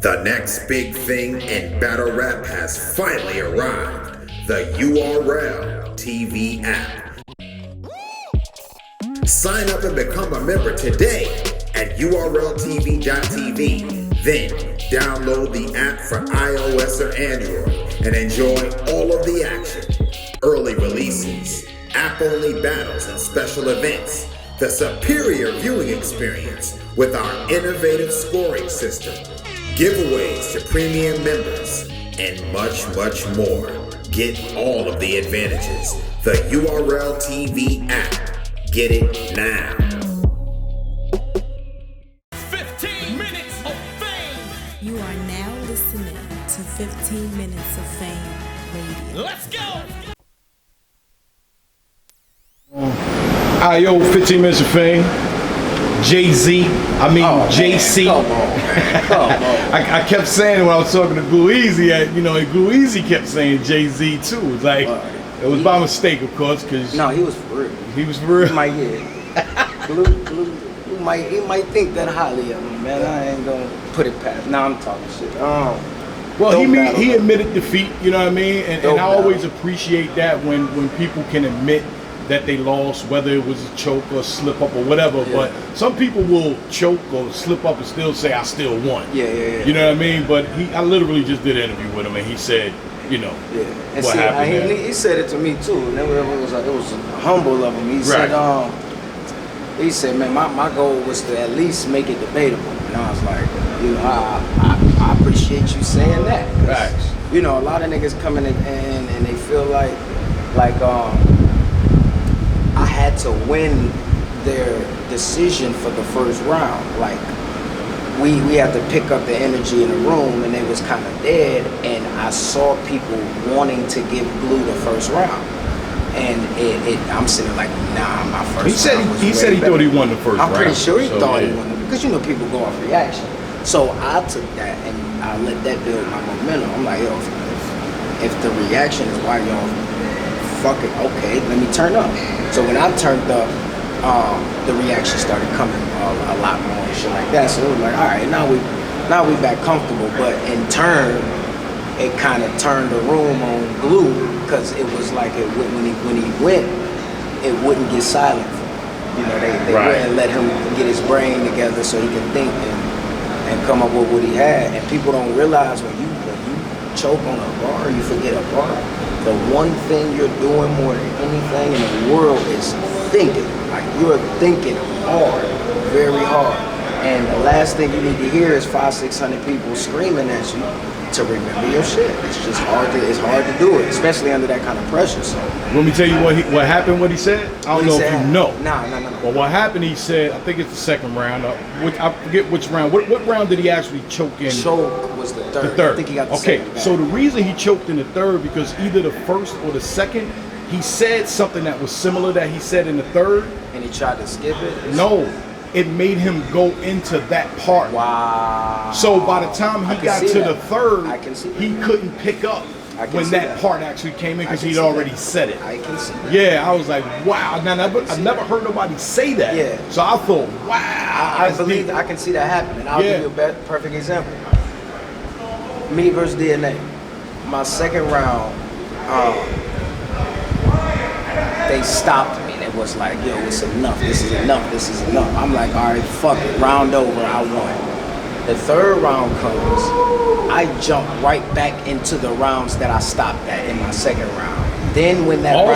The next big thing in battle rap has finally arrived. The URL TV app. Sign up and become a member today at urltv.tv. Then download the app for iOS or Android and enjoy all of the action, early releases, app-only battles and special events, the superior viewing experience with our innovative scoring system, giveaways to premium members, and much, much more. Get all of the advantages. The URL TV app. Get it now. 15 minutes of fame. You are now listening to 15 Minutes of Fame Radio. Let's go. Alright, yo, 15 Minutes of Fame. JC. Come on. I kept saying it when I was talking to Glueazy, and Glueazy kept saying Jay-Z too. It's like, it was by mistake, of course, because... No, he was for real. He was for real? He might, he might think that highly of me, man. I ain't gonna put it past. Now I'm talking shit. Well, he admitted defeat, you know what I mean? And I always appreciate that when people can admit that they lost, whether it was a choke or slip up or whatever. Yeah. But some people will choke or slip up and still say, I still won. Yeah. You know what I mean? But I literally just did an interview with him, and he said, And what happened he said it to me too. And it was humble of him. He said, man, my goal was to at least make it debatable. And I was like, I appreciate you saying that. Facts. A lot of niggas come in and they feel like I had to win their decision for the first round. Like, we had to pick up the energy in the room, and they was kind of dead, and I saw people wanting to give Glue the first round. And I'm sitting like, nah, my first round was he said he thought he won the first round. I'm pretty sure he thought he won it, because people go off reaction. So I took that and I let that build my momentum. I'm like, yo, if the reaction is why y'all fuck it, okay, let me turn up. So when I turned up, the reaction started coming a lot more and shit like that. So it was like, all right, now we back comfortable. But in turn, it kind of turned the room on Glue, because it was like when he went, it wouldn't get silent for him. They wouldn't let him get his brain together so he could think and come up with what he had. And people don't realize when you choke on a bar, you forget a bar. The one thing you're doing more than anything in the world is thinking. Like, you're thinking hard, very hard. And the last thing you need to hear is 500-600 people screaming at you to remember your shit. It's just hard to do it, especially under that kind of pressure. So let me tell you what happened, what he said? I don't know if you know. No. Well, what happened, he said, I think it's the second round. I forget which round. What round did he actually choke in? Choke was the third. I think he got the second. So the reason he choked in the third, because either the first or the second, he said something that was similar that he said in the third. And he tried to skip it? No. It made him go into that part. Wow. So by the time he got to the third, he couldn't pick up when that part actually came in, because he'd already said it. I can see that. Yeah, I was like, wow. Now, I've never heard nobody say that. Yeah. So I thought, wow. I believe I can see that happening. I'll give you a perfect example. Me versus DNA. My second round, they stopped me. It was like, yo, it's enough. This is enough. I'm like, all right, fuck it. Round over. I won. The third round comes. I jump right back into the rounds that I stopped at in my second round. Then when that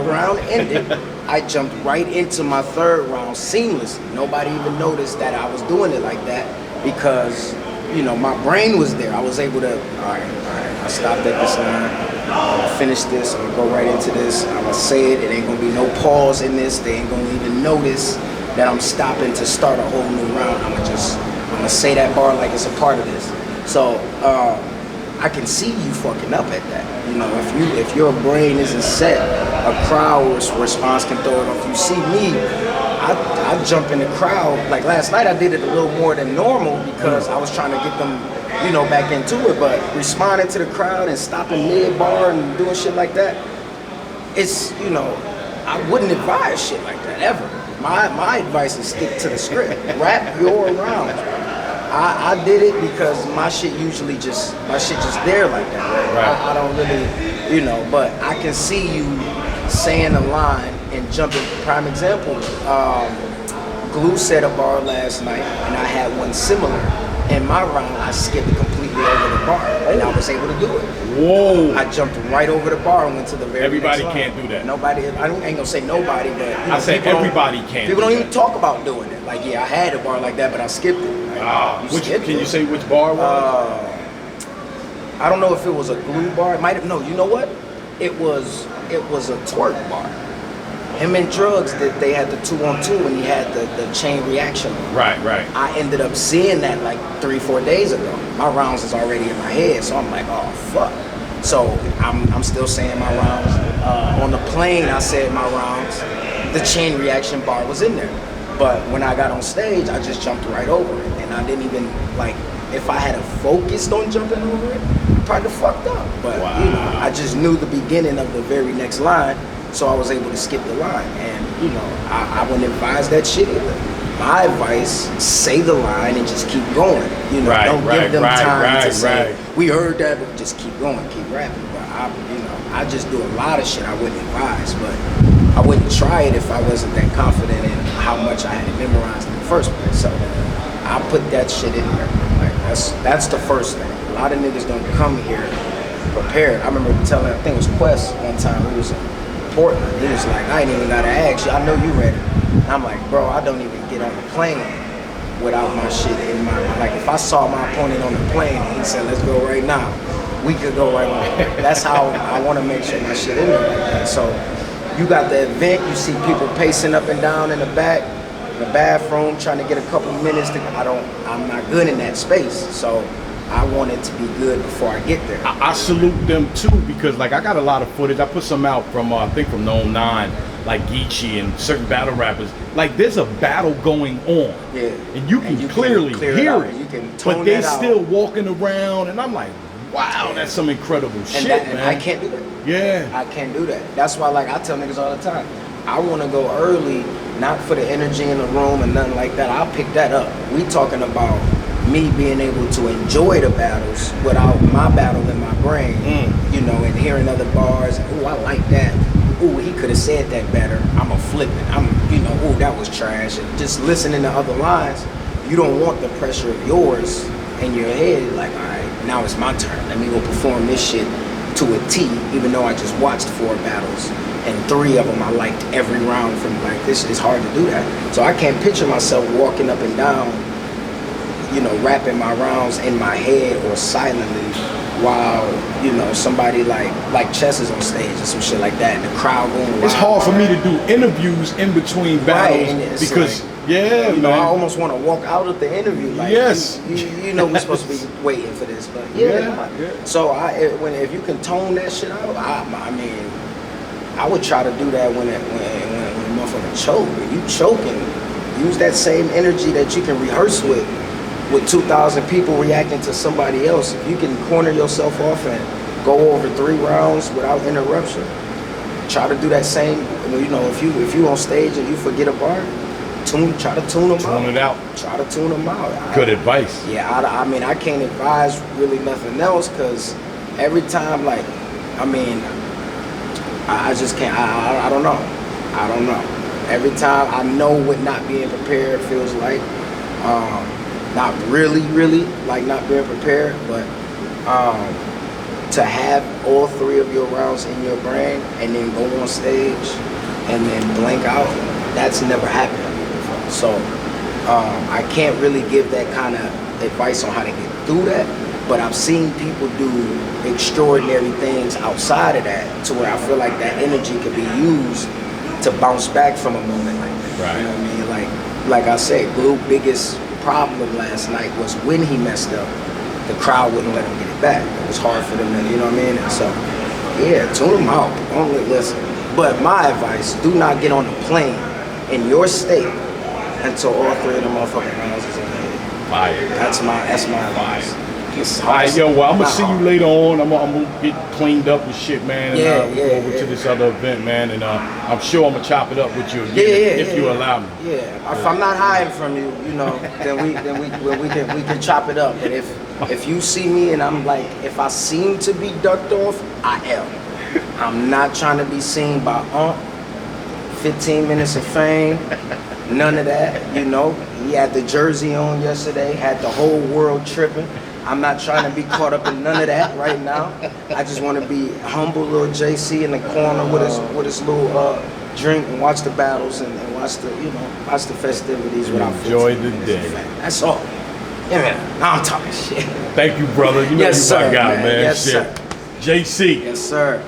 round ended, I jumped right into my third round seamlessly. Nobody even noticed that I was doing it like that, because my brain was there. I was able to, all right, I stopped at this line. I'm gonna finish this, I'm gonna go right into this, I'm gonna say it ain't gonna be no pause in this, they ain't gonna even notice that I'm stopping to start a whole new round. I'm gonna say that bar like it's a part of this. So I can see you fucking up at that. If your brain isn't set, a crowd response can throw it off. You see me, I jump in the crowd. Like last night I did it a little more than normal, because I was trying to get them back into it, but responding to the crowd and stopping mid-bar and doing shit like that, it's, I wouldn't advise shit like that, ever. My advice is stick to the script. Rap your rounds. I I did it because my shit just there like that, right? I don't really, you know, but I can see you saying a line and jumping. Prime example, Glue said a bar last night, and I had one similar. In my round, I skipped completely over the bar, and I was able to do it. Whoa! I jumped right over the bar and went to the very Everybody next can't line. do that. Nobody, I ain't gonna say nobody, but you know, I say everybody can't. People don't even talk about doing it. Like, yeah, I had a bar like that, but I skipped it. Like, Can you say which bar was? I don't know if it was a Glue bar. It might have. No, you know what? It was a twerk bar. Him and Drugs, that they had the 2-on-2 and he had the chain reaction. Right. I ended up seeing that like 3-4 days ago. My rounds is already in my head, so I'm like, oh fuck. So I'm still saying my rounds. On the plane, I said my rounds. The chain reaction bar was in there, but when I got on stage, I just jumped right over it, and I didn't even like. If I had focused on jumping over it, probably fucked up. But you know, I just knew the beginning of the very next line. So I was able to skip the line, and you know, I wouldn't advise that shit either. My advice: say the line and just keep going. You know, don't give them time to say, "We heard that," but just keep going, keep rapping. But I just do a lot of shit I wouldn't advise, but I wouldn't try it if I wasn't that confident in how much I had it memorized in the first place. So I put that shit in there. Like that's the first thing. A lot of niggas don't come here prepared. I remember telling, I think it was Quest one time. He was Portland. He was like, I ain't even gotta ask you. I know you ready. And I'm like, bro, I don't even get on the plane without my shit in my mind. Like if I saw my opponent on the plane and he said, let's go right now, we could go right now. That's how I want to make sure my shit in there like that. So you got the event, you see people pacing up and down in the back, in the bathroom, trying to get a couple minutes to. I'm not good in that space. So I want it to be good before I get there. I salute them too, because like I got a lot of footage. I put some out from I think from the 09, like Geechee and certain battle rappers. Like there's a battle going on, yeah, and you can clearly hear it. You can tone but they that still out. Walking around, and I'm like, wow, that's some incredible shit, man. And I can't do that. Yeah, I can't do that. That's why, like I tell niggas all the time, I want to go early, not for the energy in the room and nothing like that. I'll pick that up. We talking about me being able to enjoy the battles without my battle in my brain, you know, and hearing other bars. Ooh, I like that. Ooh, he could have said that better. I'm a flip it. You know, ooh, that was trash. And just listening to other lines, you don't want the pressure of yours in your head. Like, all right, now it's my turn. Let me go perform this shit to a T, even though I just watched 4 battles. And 3 of them I liked every round from. Like, this is hard to do that. So I can't picture myself walking up and down, you know, rapping my rounds in my head or silently while, you know, somebody like Chess is on stage or some shit like that and the crowd going wild. It's hard for me to do interviews in between battles because, like, you know, I almost want to walk out of the interview. Like, yes. You know we're supposed to be waiting for this, but yeah. So if you can tone that shit out, I mean, I would try to do that when motherfucker choke. When you choking, use that same energy that you can rehearse with 2,000 people reacting to somebody else. If you can corner yourself off and go over 3 rounds without interruption, try to do that same. You know, if you on stage and you forget a bar, try to tune them out. Tune it out. Try to tune them out. Good advice. Yeah, I mean, I can't advise really nothing else because every time, like, I mean, I just can't. I don't know. I don't know. Every time I know what not being prepared feels like. Not really, like not being prepared, but to have all 3 of your rounds in your brain and then go on stage and then blank out, that's never happened to me before. So I can't really give that kind of advice on how to get through that, but I've seen people do extraordinary things outside of that to where I feel like that energy could be used to bounce back from a moment like that. Right. You know what I mean? Like I said, Glue biggest problem last night was when he messed up, the crowd wouldn't let him get it back. It was hard for them to, you know what I mean? And so, yeah, tune him out. Only listen. But my advice, do not get on the plane in your state until all 3 of the motherfucking rounds is in the head. Fire. That's my advice. All right, yo, well, I'm gonna see you later on. I'm gonna get cleaned up and shit, man, and we'll go over to this other event, man, and I'm sure I'm gonna chop it up with you again if you allow me. Yeah, if I'm not hiding from you, you know, then we can chop it up. But if you see me and I'm like, if I seem to be ducked off, I am. I'm not trying to be seen by 15 minutes of fame. None of that, you know. He had the jersey on yesterday, had the whole world tripping. I'm not trying to be caught up in none of that right now. I just want to be humble little JC in the corner with his little drink and watch the battles and watch the festivities without enjoy the day. That's all. Yeah, man. Now I'm talking shit. Thank you, brother. You know yes, you my sir, guy, man. Yes, shit. sir. JC. Yes, sir.